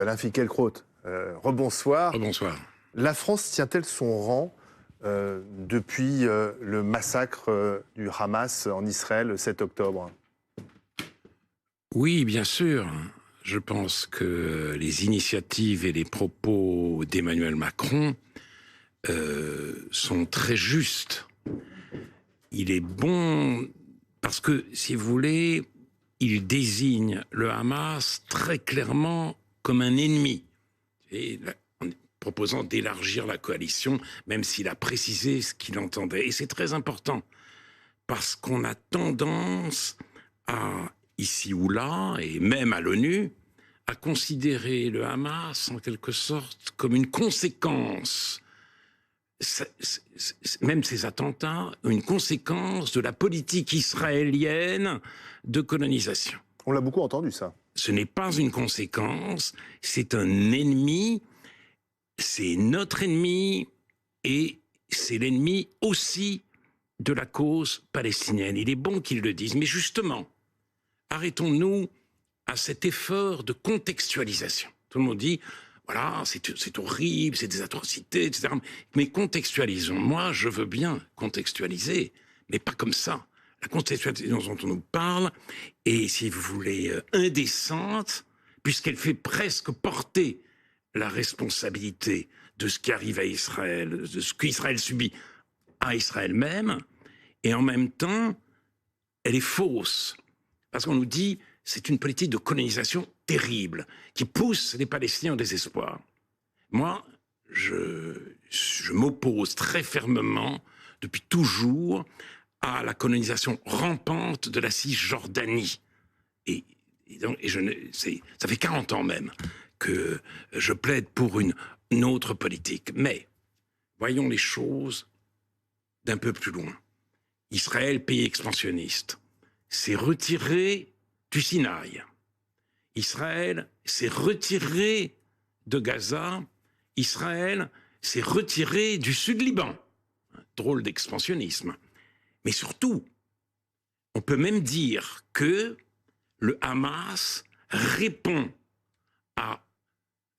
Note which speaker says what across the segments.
Speaker 1: Alain Finkielkraut, rebonsoir.
Speaker 2: Bonsoir.
Speaker 1: La France tient-elle son rang depuis le massacre du Hamas en Israël le 7 octobre?
Speaker 2: Oui, bien sûr. Je pense que les initiatives et les propos d'Emmanuel Macron sont très justes. Il est bon parce que, si vous voulez, il désigne le Hamas très clairement comme un ennemi. Et en proposant d'élargir la coalition, même s'il a précisé ce qu'il entendait. Et c'est très important, parce qu'on a tendance à, ici ou là, et même à l'ONU, à considérer le Hamas, en quelque sorte, comme une conséquence, même ces attentats, une conséquence de la politique israélienne de colonisation.
Speaker 1: On l'a beaucoup entendu, ça.
Speaker 2: Ce n'est pas une conséquence, c'est un ennemi, c'est notre ennemi, et c'est l'ennemi aussi de la cause palestinienne. Il est bon qu'ils le disent, mais justement, arrêtons-nous à cet effort de contextualisation. Tout le monde dit, voilà, c'est horrible, c'est des atrocités, etc. Mais contextualisons. Moi, je veux bien contextualiser, mais pas comme ça. La contextualisation dont on nous parle est, si vous voulez, indécente, puisqu'elle fait presque porter la responsabilité de ce qui arrive à Israël, de ce qu'Israël subit à Israël même, et en même temps, elle est fausse. Parce qu'on nous dit, c'est une politique de colonisation terrible, qui pousse les Palestiniens au désespoir. Moi, je m'oppose très fermement, depuis toujours, à la colonisation rampante de la Cisjordanie. Ça fait 40 ans même que je plaide pour une autre politique. Mais voyons les choses d'un peu plus loin. Israël, pays expansionniste, s'est retiré du Sinaï. Israël s'est retiré de Gaza. Israël s'est retiré du Sud-Liban. Drôle d'expansionnisme. Mais surtout, on peut même dire que le Hamas répond à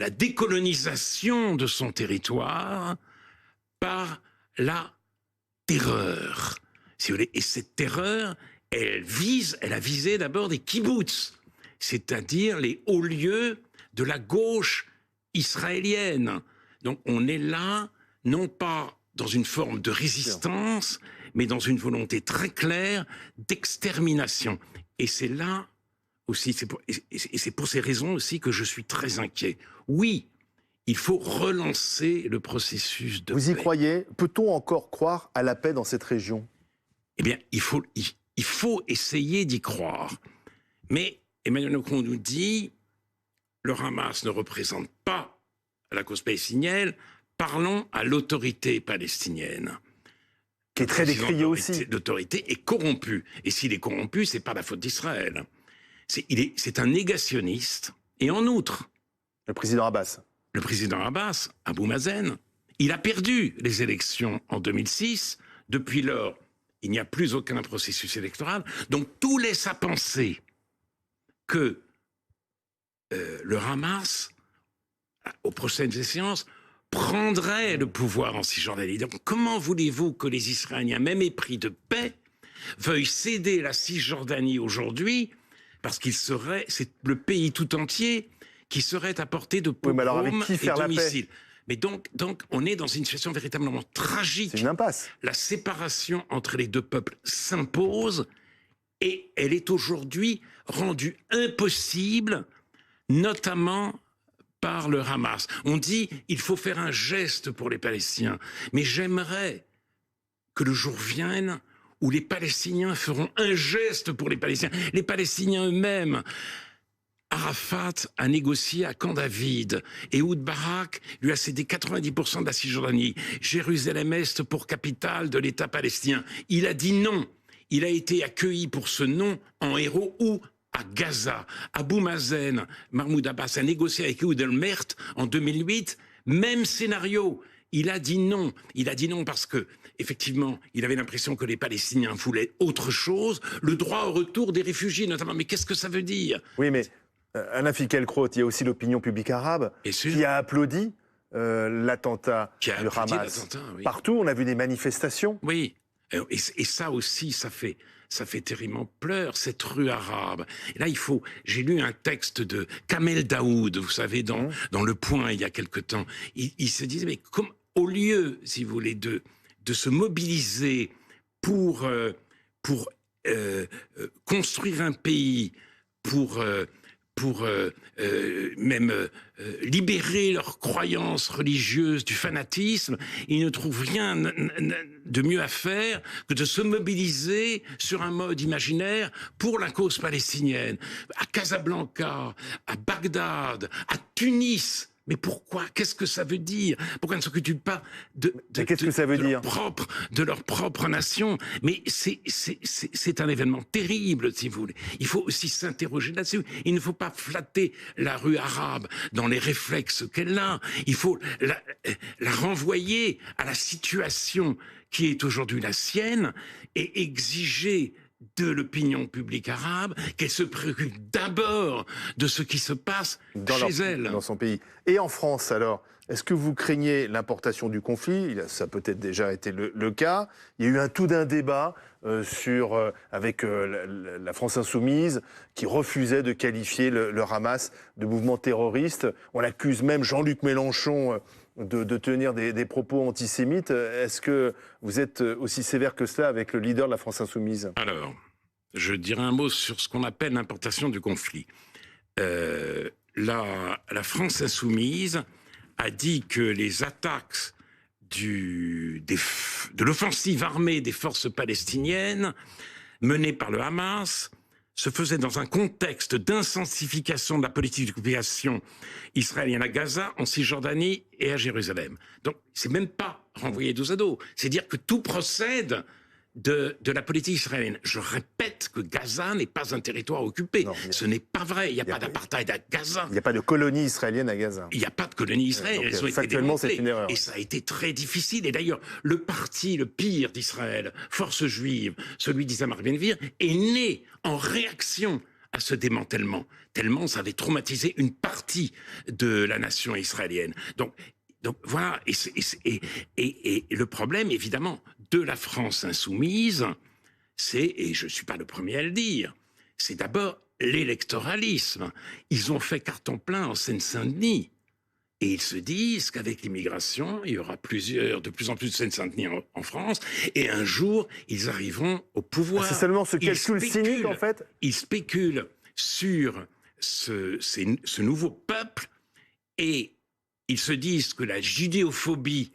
Speaker 2: la décolonisation de son territoire par la terreur. Si vous voulez. Et cette terreur, elle a visé d'abord des kibboutz, c'est-à-dire les hauts lieux de la gauche israélienne. Donc on est là, non pas dans une forme de résistance, mais dans une volonté très claire d'extermination. Et c'est là aussi, c'est pour ces raisons aussi que je suis très inquiet. Oui, il faut relancer le processus de paix.
Speaker 1: Vous y croyez? Peut-on encore croire à la paix dans cette région?
Speaker 2: Eh bien, il faut essayer d'y croire. Mais Emmanuel Macron nous dit, le Hamas ne représente pas la cause palestinienne, parlons à l'autorité palestinienne.
Speaker 1: Qui est très décriée aussi.
Speaker 2: L'autorité est corrompue. Et s'il est corrompu, c'est pas la faute d'Israël. C'est un négationniste. Et en outre,
Speaker 1: le président Abbas,
Speaker 2: Abou Mazen, il a perdu les élections en 2006. Depuis lors, il n'y a plus aucun processus électoral. Donc tout laisse à penser que le Hamas, aux prochaines échéances, prendrait le pouvoir en Cisjordanie. Donc comment voulez-vous que les Israéliens, même épris de paix, veuillent céder la Cisjordanie aujourd'hui, parce c'est le pays tout entier qui serait à portée de pogroms et de missiles. Mais donc, on est dans une situation véritablement tragique.
Speaker 1: C'est une impasse.
Speaker 2: La séparation entre les deux peuples s'impose et elle est aujourd'hui rendue impossible, notamment par le Hamas. On dit il faut faire un geste pour les Palestiniens, mais j'aimerais que le jour vienne où les Palestiniens feront un geste pour les Palestiniens. Les Palestiniens eux-mêmes. Arafat a négocié à Camp David et Ehud Barak lui a cédé 90% de la Cisjordanie. Jérusalem-Est pour capitale de l'État palestinien. Il a dit non. Il a été accueilli pour ce non en héros où à Gaza. Abou Mazen, Mahmoud Abbas a négocié avec Ehud Olmert en 2008. Même scénario. Il a dit non. Il a dit non parce que, effectivement, il avait l'impression que les Palestiniens voulaient autre chose. Le droit au retour des réfugiés, notamment. Mais qu'est-ce que ça veut dire?
Speaker 1: Oui, mais Alain Finkielkraut, il y a aussi l'opinion publique arabe qui a applaudi l'attentat du Hamas.
Speaker 2: Oui.
Speaker 1: Partout, on a vu des manifestations.
Speaker 2: Oui, et ça aussi, ça fait terriblement pleurer, cette rue arabe. Et là, j'ai lu un texte de Kamel Daoud, vous savez, dans Le Point, il y a quelque temps. Il se disait, mais au lieu, si vous voulez, de se mobiliser pour construire un pays, pour libérer leurs croyances religieuses du fanatisme, ils ne trouvent rien de mieux à faire que de se mobiliser sur un mode imaginaire pour la cause palestinienne. À Casablanca, à Bagdad, à Tunis. Mais pourquoi? Qu'est-ce que ça veut dire? Pourquoi ne s'occupent pas de leur propre nation? Mais c'est un événement terrible, si vous voulez. Il faut aussi s'interroger là-dessus. Il ne faut pas flatter la rue arabe dans les réflexes qu'elle a. Il faut la renvoyer à la situation qui est aujourd'hui la sienne et exiger de l'opinion publique arabe, qu'elle se préoccupe d'abord de ce qui se passe chez elle.
Speaker 1: Dans son pays. Et en France, alors, est-ce que vous craignez l'importation du conflit? Ça a peut-être déjà été le cas. Il y a eu un tout d'un débat avec la France Insoumise qui refusait de qualifier le Hamas de mouvement terroriste. On accuse même Jean-Luc Mélenchon de tenir des propos antisémites. Est-ce que vous êtes aussi sévère que cela avec le leader de la France Insoumise?
Speaker 2: Alors, je dirais un mot sur ce qu'on appelle l'importation du conflit. La France Insoumise a dit que les attaques de l'offensive armée des forces palestiniennes menée par le Hamas se faisait dans un contexte d'intensification de la politique d'occupation israélienne à Gaza, en Cisjordanie et à Jérusalem. Donc, c'est même pas renvoyer dos à dos. C'est dire que tout procède de la politique israélienne. Je répète que Gaza n'est pas un territoire occupé. Non, ce n'est pas vrai. Il n'y a pas d'apartheid à Gaza.
Speaker 1: Il n'y a pas de colonie israélienne à Gaza.
Speaker 2: Il n'y a pas de colonie israélienne. Elles ont été démantelées.
Speaker 1: C'est une erreur.
Speaker 2: Et ça a été très difficile. Et d'ailleurs, le parti le pire d'Israël, Force juive, celui d'Itamar Ben-Gvir, est né en réaction à ce démantèlement. Tellement ça avait traumatisé une partie de la nation israélienne. Donc voilà, et le problème, évidemment, de la France insoumise, et je ne suis pas le premier à le dire, c'est d'abord l'électoralisme. Ils ont fait carton plein en Seine-Saint-Denis. Et ils se disent qu'avec l'immigration, il y aura de plus en plus de Seine-Saint-Denis en France, et un jour, ils arriveront au pouvoir.
Speaker 1: C'est seulement ce calcul cynique, en fait?
Speaker 2: Ils spéculent sur ce nouveau peuple, et ils se disent que la judéophobie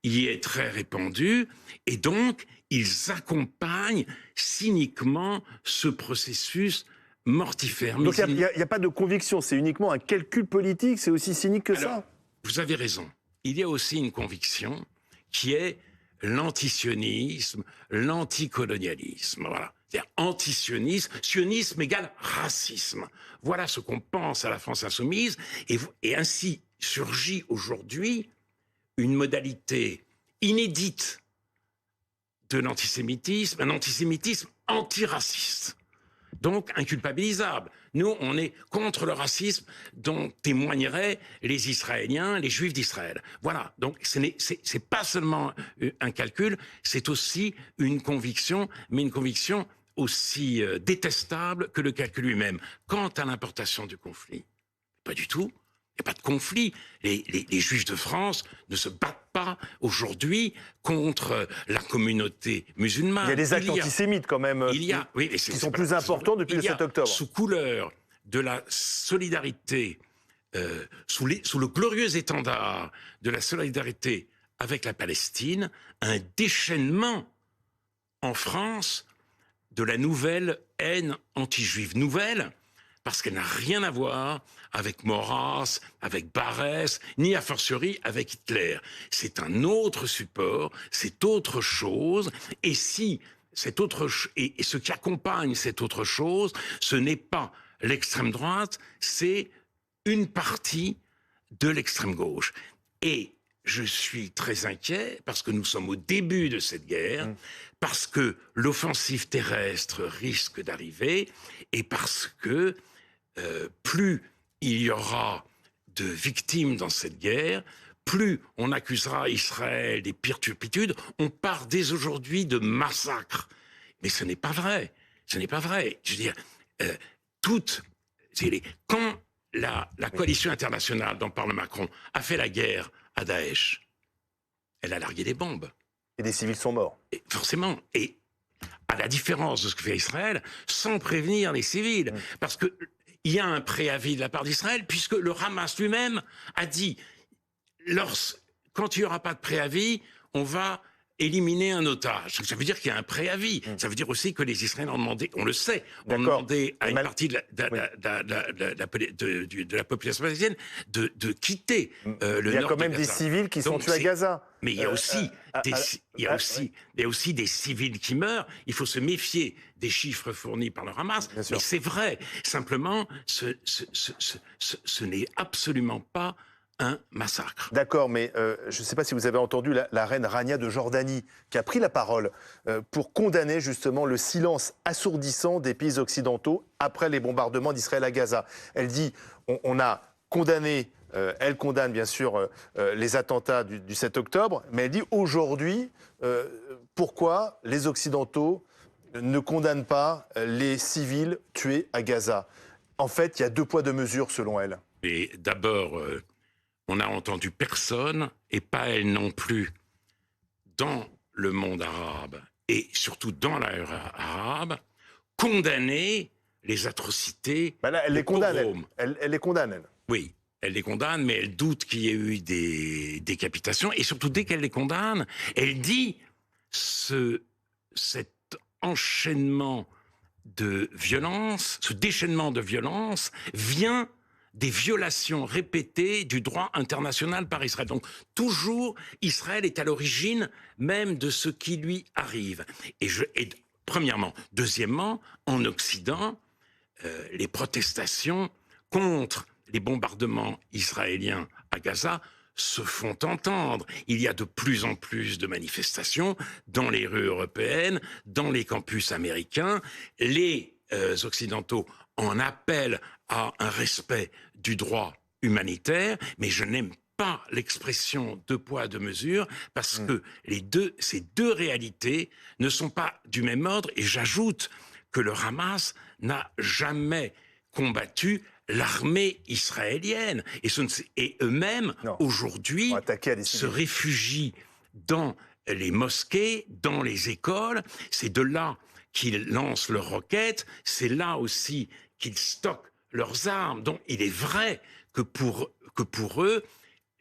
Speaker 2: y est très répandue, et donc ils accompagnent cyniquement ce processus mortifère.
Speaker 1: Donc il n'y a pas de conviction, c'est uniquement un calcul politique, c'est aussi cynique que ça?
Speaker 2: Vous avez raison. Il y a aussi une conviction qui est l'antisionisme, l'anticolonialisme. Voilà. C'est-à-dire antisionisme, sionisme égale racisme. Voilà ce qu'on pense à la France insoumise, et ainsi surgit aujourd'hui une modalité inédite de l'antisémitisme, un antisémitisme antiraciste, donc inculpabilisable. Nous, on est contre le racisme dont témoigneraient les Israéliens, les Juifs d'Israël. Voilà, donc c'est pas seulement un calcul, c'est aussi une conviction, mais une conviction aussi détestable que le calcul lui-même. Quant à l'importation du conflit, pas du tout. Il n'y a pas de conflit. Les Juifs de France ne se battent pas aujourd'hui contre la communauté musulmane.
Speaker 1: Il y a des actes antisémites quand même qui sont plus importants depuis le 7 octobre.
Speaker 2: Sous couleur de la solidarité, sous le glorieux étendard de la solidarité avec la Palestine, un déchaînement en France de la nouvelle haine anti-juive. Nouvelle parce qu'elle n'a rien à voir avec Maurras, avec Barès, ni a fortiori avec Hitler. C'est un autre support, c'est autre chose, et si cette autre et ce qui accompagne cette autre chose, ce n'est pas l'extrême droite, c'est une partie de l'extrême gauche. Et je suis très inquiet parce que nous sommes au début de cette guerre, parce que l'offensive terrestre risque d'arriver, et parce que plus il y aura de victimes dans cette guerre, plus on accusera Israël des pires turpitudes. On part dès aujourd'hui de massacres. Mais ce n'est pas vrai. Ce n'est pas vrai. Je veux dire, euh, quand la coalition internationale dont parle Macron a fait la guerre à Daesh, elle a largué des bombes.
Speaker 1: Et des civils sont morts.
Speaker 2: Et forcément. Et à la différence de ce que fait Israël, sans prévenir les civils. Parce qu'il y a un préavis de la part d'Israël, puisque le Hamas lui-même a dit, quand il n'y aura pas de préavis, on va éliminer un otage. Ça veut dire qu'il y a un préavis. Ça veut dire aussi que les Israéliens ont demandé, on le sait, ont demandé à une partie de la population palestinienne de quitter le nord de Gaza.
Speaker 1: Il y a quand même des civils qui sont tués à Gaza.
Speaker 2: Mais il y a aussi des civils qui meurent. Il faut se méfier des chiffres fournis par le Hamas. Mais c'est vrai. Simplement, ce n'est absolument pas un massacre.
Speaker 1: D'accord, mais je ne sais pas si vous avez entendu la reine Rania de Jordanie qui a pris la parole pour condamner justement le silence assourdissant des pays occidentaux après les bombardements d'Israël à Gaza. Elle dit on a condamné, elle condamne bien sûr les attentats du 7 octobre, mais elle dit aujourd'hui pourquoi les Occidentaux ne condamnent pas les civils tués à Gaza. En fait, il y a 2 poids 2 mesures selon elle.
Speaker 2: Et d'abord, on n'a entendu personne, et pas elle non plus, dans le monde arabe, et surtout dans l'ère arabe, condamner les atrocités.
Speaker 1: Là, elle les condamne, elle les condamne, elle.
Speaker 2: Oui, elle les condamne, mais elle doute qu'il y ait eu des décapitations, et surtout dès qu'elle les condamne, elle dit cet enchaînement de violence, ce déchaînement de violence vient des violations répétées du droit international par Israël. Donc, toujours, Israël est à l'origine même de ce qui lui arrive. Premièrement. Deuxièmement, en Occident, les protestations contre les bombardements israéliens à Gaza se font entendre. Il y a de plus en plus de manifestations dans les rues européennes, dans les campus américains. Les Occidentaux en appellent à un respect du droit humanitaire, mais je n'aime pas l'expression 2 poids 2 mesures parce que ces deux réalités ne sont pas du même ordre. Et j'ajoute que le Hamas n'a jamais combattu l'armée israélienne. Et eux-mêmes, aujourd'hui, se réfugient dans les mosquées, dans les écoles. C'est de là qu'ils lancent leurs roquettes. C'est là aussi qu'ils stockent leurs armes. Donc, il est vrai que pour eux,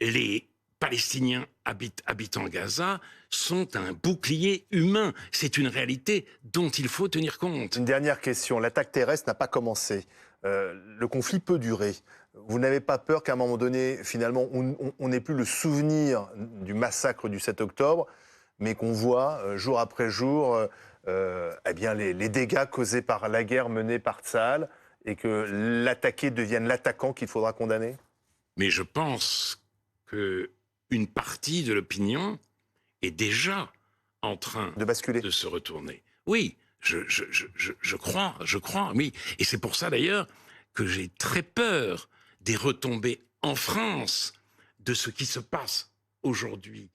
Speaker 2: les Palestiniens habitant Gaza sont un bouclier humain. C'est une réalité dont il faut tenir compte.
Speaker 1: Une dernière question. L'attaque terrestre n'a pas commencé. Le conflit peut durer. Vous n'avez pas peur qu'à un moment donné, finalement, on n'ait plus le souvenir du massacre du 7 octobre, mais qu'on voit jour après jour les dégâts causés par la guerre menée par Tsahal et que l'attaqué devienne l'attaquant qu'il faudra condamner?
Speaker 2: Mais je pense qu'une partie de l'opinion est déjà en train
Speaker 1: de basculer,
Speaker 2: de se retourner. Oui, je crois, oui. Et c'est pour ça d'ailleurs que j'ai très peur des retombées en France de ce qui se passe aujourd'hui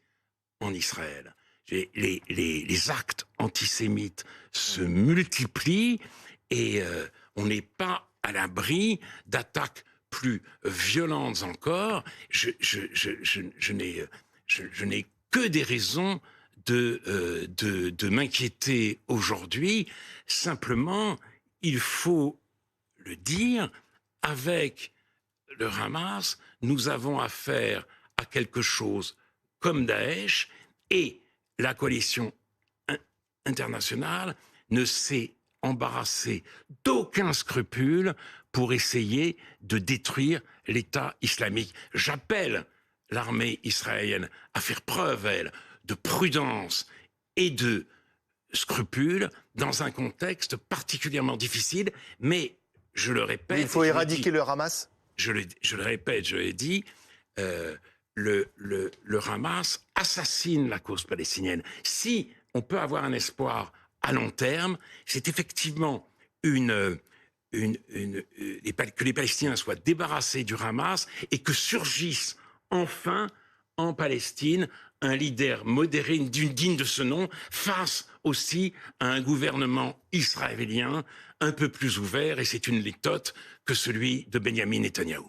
Speaker 2: en Israël. Les actes antisémites se multiplient et on n'est pas à l'abri d'attaques plus violentes encore. Je n'ai que des raisons de m'inquiéter aujourd'hui. Simplement, il faut le dire, avec le Hamas, nous avons affaire à quelque chose comme Daesh, et la coalition internationale ne s'est embarrassée d'aucun scrupule pour essayer de détruire l'État islamique. J'appelle l'armée israélienne à faire preuve, elle, de prudence et de scrupule dans un contexte particulièrement difficile, mais je le répète...
Speaker 1: Mais il faut éradiquer le Hamas ?
Speaker 2: Je le répète, je l'ai dit, le Hamas assassine la cause palestinienne. Si on peut avoir un espoir à long terme, c'est effectivement une que les Palestiniens soient débarrassés du Hamas et que surgisse enfin en Palestine un leader modéré, digne de ce nom, face aussi à un gouvernement israélien un peu plus ouvert, et c'est une litote, que celui de Benjamin Netanyahou.